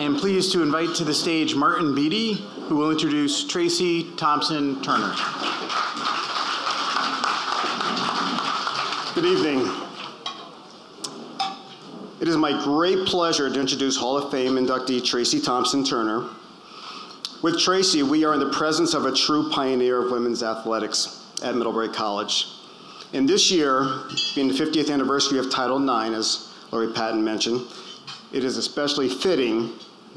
I am pleased to invite to the stage Martin Beatty, who will introduce Tracey Thompson Turner. Good evening. It is my great pleasure to introduce Hall of Fame inductee Tracey Thompson Turner. With Tracey, we are in the presence of a true pioneer of women's athletics at Middlebury College. And this year, being the 50th anniversary of Title IX, as Lori Patton mentioned, it is especially fitting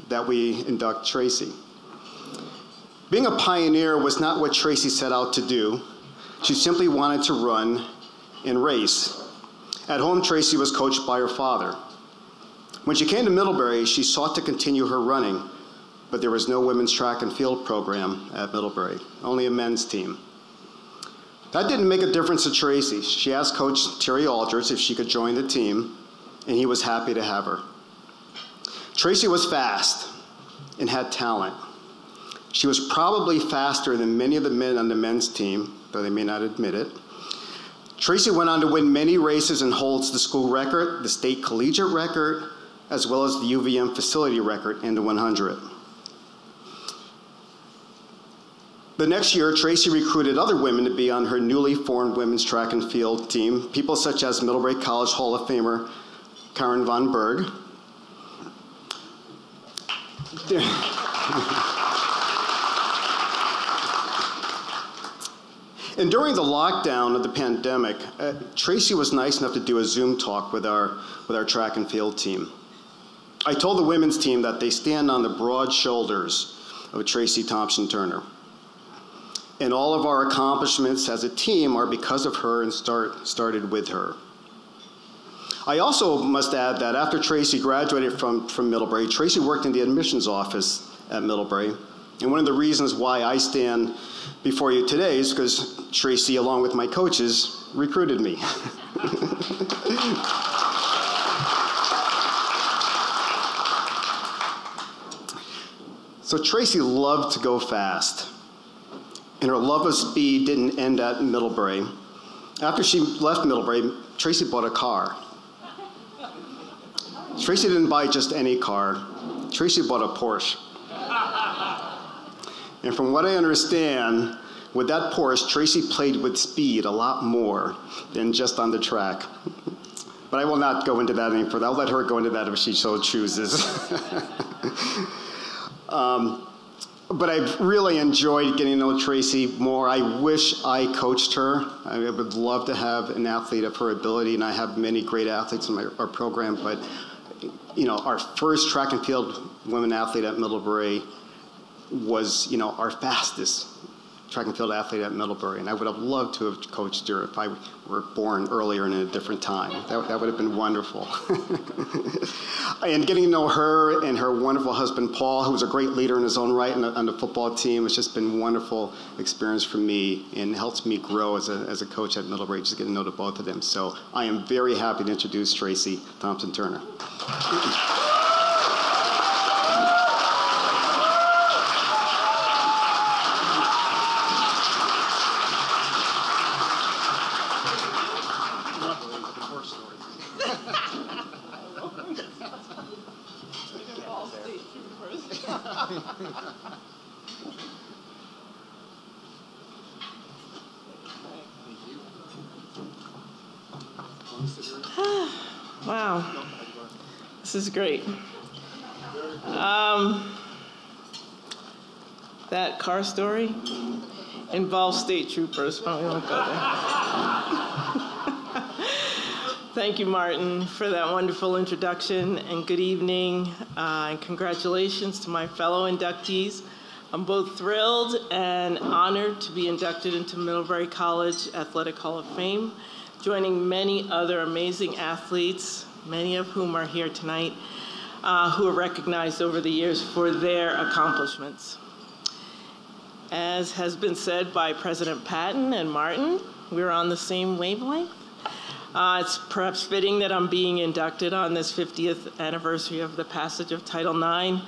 that we induct Tracey. Being a pioneer was not what Tracey set out to do. She simply wanted to run and race. At home, Tracey was coached by her father. When she came to Middlebury, she sought to continue her running, but there was no women's track and field program at Middlebury, only a men's team. That didn't make a difference to Tracey. She asked Coach Terry Aldrich if she could join the team, and he was happy to have her. Tracey was fast and had talent. She was probably faster than many of the men on the men's team, though they may not admit it. Tracey went on to win many races and holds the school record, the state collegiate record, as well as the UVM facility record in the 100. The next year, Tracey recruited other women to be on her newly formed women's track and field team, people such as Middlebury College Hall of Famer Karen Von Berg, and during the lockdown of the pandemic, Tracey was nice enough to do a Zoom talk with our track and field team. I told the women's team that they stand on the broad shoulders of Tracey Thompson Turner. And all of our accomplishments as a team are because of her and started with her. I also must add that after Tracey graduated from Middlebury, Tracey worked in the admissions office at Middlebury. And one of the reasons why I stand before you today is because Tracey, along with my coaches, recruited me. So Tracey loved to go fast. And her love of speed didn't end at Middlebury. After she left Middlebury, Tracey bought a car. Tracey didn't buy just any car. Tracey bought a Porsche. And from what I understand, with that Porsche, Tracey played with speed a lot more than just on the track. But I will not go into that any further. I'll let her go into that if she so chooses. But I've really enjoyed getting to know Tracey more. I wish I coached her. I would love to have an athlete of her ability, and I have many great athletes in our program, but our first track and field women athlete at Middlebury was, our fastest track and field athlete at Middlebury, and I would have loved to have coached her if I were born earlier and in a different time. That would have been wonderful. And getting to know her and her wonderful husband, Paul, who was a great leader in his own right on the football team, it's just been a wonderful experience for me and helps me grow as a coach at Middlebury, just getting to know the both of them. So I am very happy to introduce Tracey Thompson Turner. Wow, this is great. That car story involves state troopers, but we won't go there. Thank you, Martin, for that wonderful introduction, and good evening, and congratulations to my fellow inductees. I'm both thrilled and honored to be inducted into Middlebury College Athletic Hall of Fame, joining many other amazing athletes, many of whom are here tonight, who are recognized over the years for their accomplishments. As has been said by President Patton and Martin, we're on the same wavelength. It's perhaps fitting that I'm being inducted on this 50th anniversary of the passage of Title IX,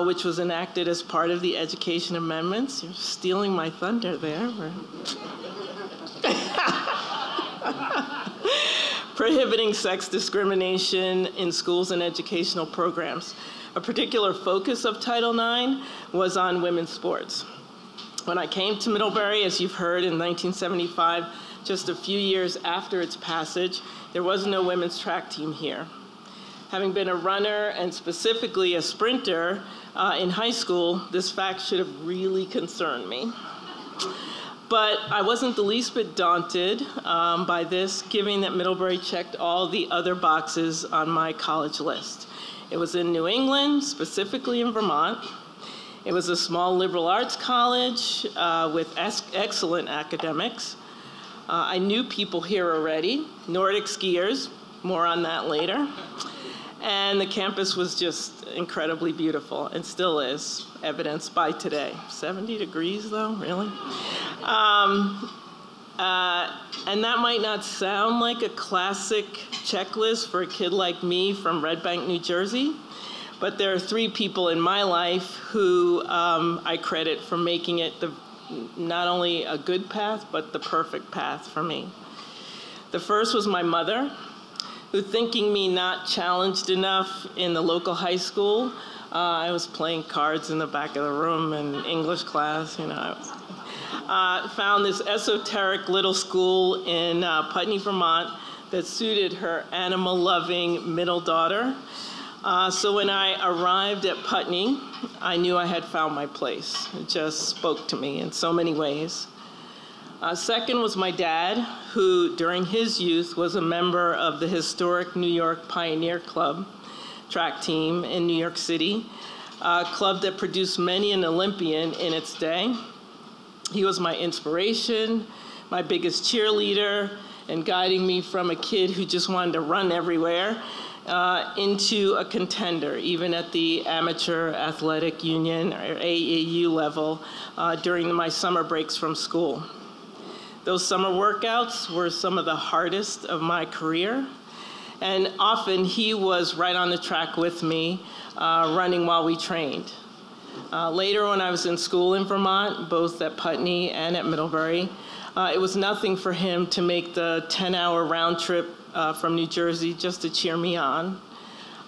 which was enacted as part of the Education Amendments. You're stealing my thunder there. Prohibiting sex discrimination in schools and educational programs. A particular focus of Title IX was on women's sports. When I came to Middlebury, as you've heard, in 1975, just a few years after its passage, there was no women's track team here. Having been a runner and specifically a sprinter in high school, this fact should have really concerned me. But I wasn't the least bit daunted by this, given that Middlebury checked all the other boxes on my college list. It was in New England, specifically in Vermont. It was a small liberal arts college with excellent academics. I knew people here already, Nordic skiers, more on that later. And the campus was just incredibly beautiful, and still is, evidenced by today. 70 degrees though, really? And that might not sound like a classic checklist for a kid like me from Red Bank, New Jersey, but there are 3 people in my life who I credit for making it not only a good path, but the perfect path for me. The first was my mother, who, thinking me not challenged enough in the local high school, I was playing cards in the back of the room in English class, found this esoteric little school in Putney, Vermont that suited her animal-loving middle daughter. So when I arrived at Putney, I knew I had found my place. It just spoke to me in so many ways. Second was my dad, who during his youth was a member of the historic New York Pioneer Club track team in New York City, a club that produced many an Olympian in its day. He was my inspiration, my biggest cheerleader, and guiding me from a kid who just wanted to run everywhere into a contender, even at the Amateur Athletic Union, or AAU level, during my summer breaks from school. Those summer workouts were some of the hardest of my career, and often he was right on the track with me, running while we trained. Later, when I was in school in Vermont, both at Putney and at Middlebury, it was nothing for him to make the 10-hour round trip from New Jersey just to cheer me on.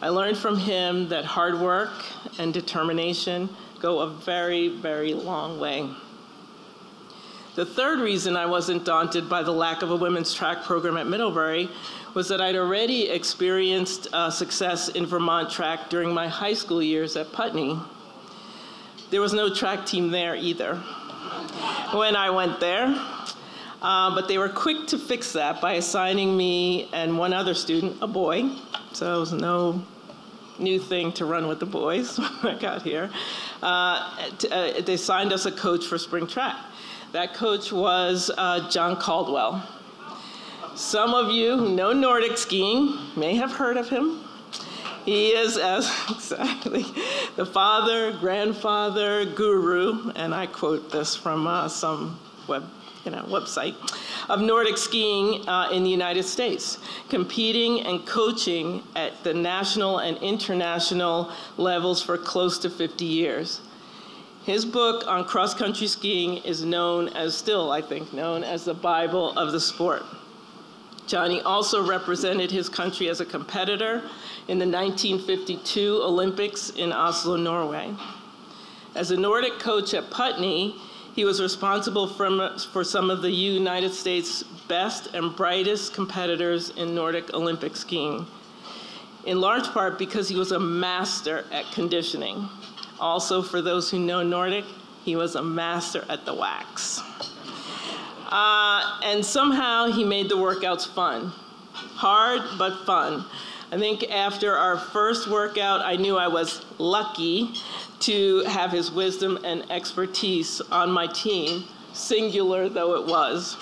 I learned from him that hard work and determination go a very, very long way. The third reason I wasn't daunted by the lack of a women's track program at Middlebury was that I'd already experienced success in Vermont track during my high school years at Putney. There was no track team there either when I went there, but they were quick to fix that by assigning me and one other student, a boy, so it was no new thing to run with the boys when I got here. They assigned us a coach for spring track. That coach was John Caldwell. Some of you who know Nordic skiing may have heard of him. He is exactly the father, grandfather, guru, and I quote this from some website, of Nordic skiing in the United States, competing and coaching at the national and international levels for close to 50 years. His book on cross-country skiing is still known as the Bible of the sport. Johnny also represented his country as a competitor in the 1952 Olympics in Oslo, Norway. As a Nordic coach at Putney, he was responsible for some of the United States' best and brightest competitors in Nordic Olympic skiing, in large part because he was a master at conditioning. Also, for those who know Nordic, he was a master at the wax. And somehow he made the workouts fun. Hard, but fun. I think after our first workout, I knew I was lucky to have his wisdom and expertise on my team, singular though it was.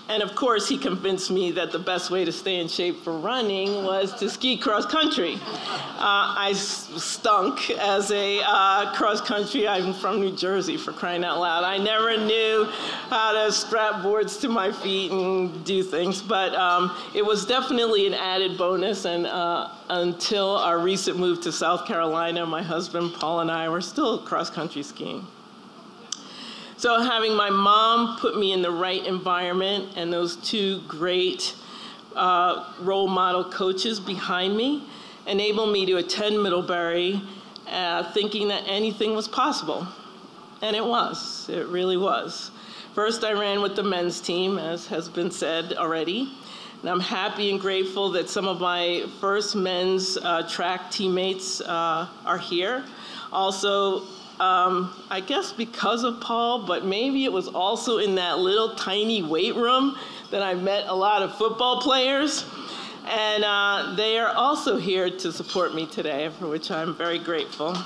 And of course, he convinced me that the best way to stay in shape for running was to ski cross country. I stunk as a cross country. I'm from New Jersey, for crying out loud. I never knew how to strap boards to my feet and do things, but it was definitely an added bonus. And until our recent move to South Carolina, my husband Paul and I were still cross country skiing. So having my mom put me in the right environment and those 2 great role model coaches behind me enabled me to attend Middlebury thinking that anything was possible. And it was. It really was. First, I ran with the men's team, as has been said already. And I'm happy and grateful that some of my first men's track teammates are here. Also, I guess because of Paul, but maybe it was also in that little tiny weight room that I met a lot of football players. And they are also here to support me today, for which I'm very grateful.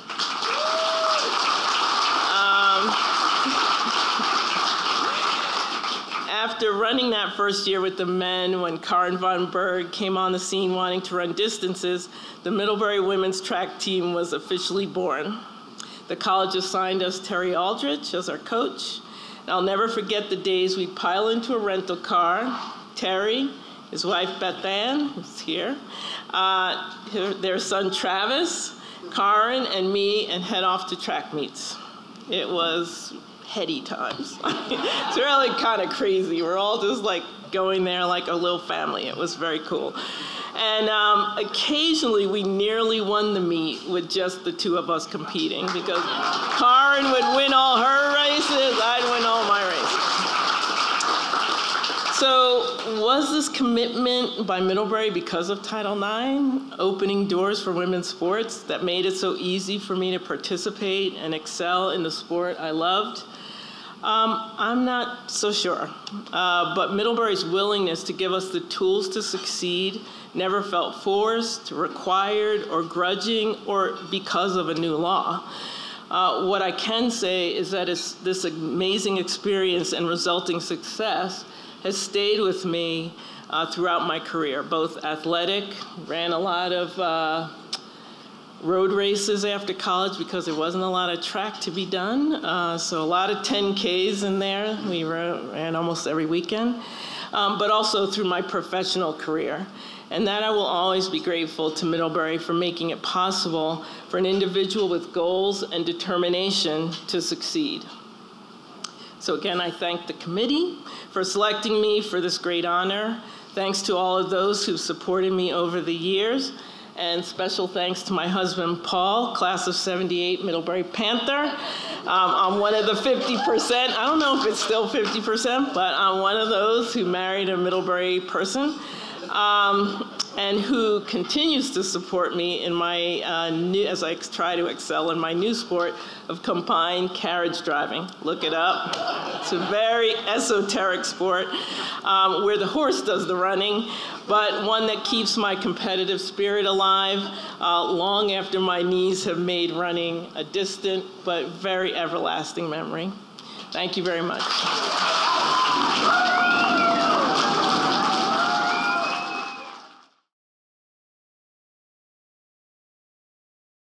After running that first year with the men, when Karen Von Berg came on the scene wanting to run distances, the Middlebury women's track team was officially born. The college assigned us Terry Aldrich as our coach. And I'll never forget the days we'd pile into a rental car, Terry, his wife Beth Ann, who's here, their son Travis, Karen, and me, and head off to track meets. It was heady times. It's really kind of crazy. We're all just like going there like a little family. It was very cool. And occasionally we nearly won the meet with just the two of us competing, because Karen would win all her races, I'd win all my races. So was this commitment by Middlebury because of Title IX, opening doors for women's sports, that made it so easy for me to participate and excel in the sport I loved? I'm not so sure, but Middlebury's willingness to give us the tools to succeed never felt forced, required, or grudging, or because of a new law. What I can say is that this amazing experience and resulting success has stayed with me throughout my career, both athletic, ran a lot of road races after college because there wasn't a lot of track to be done. So a lot of 10Ks in there. We ran almost every weekend, but also through my professional career. And that I will always be grateful to Middlebury for making it possible for an individual with goals and determination to succeed. So again, I thank the committee for selecting me for this great honor. Thanks to all of those who've supported me over the years. And special thanks to my husband, Paul, class of '78, Middlebury Panther. I'm one of the 50%. I don't know if it's still 50%, but I'm one of those who married a Middlebury person and who continues to support me in my as I try to excel in my new sport of combined carriage driving. Look it up. It's a very esoteric sport where the horse does the running, but one that keeps my competitive spirit alive long after my knees have made running a distant but very everlasting memory. Thank you very much.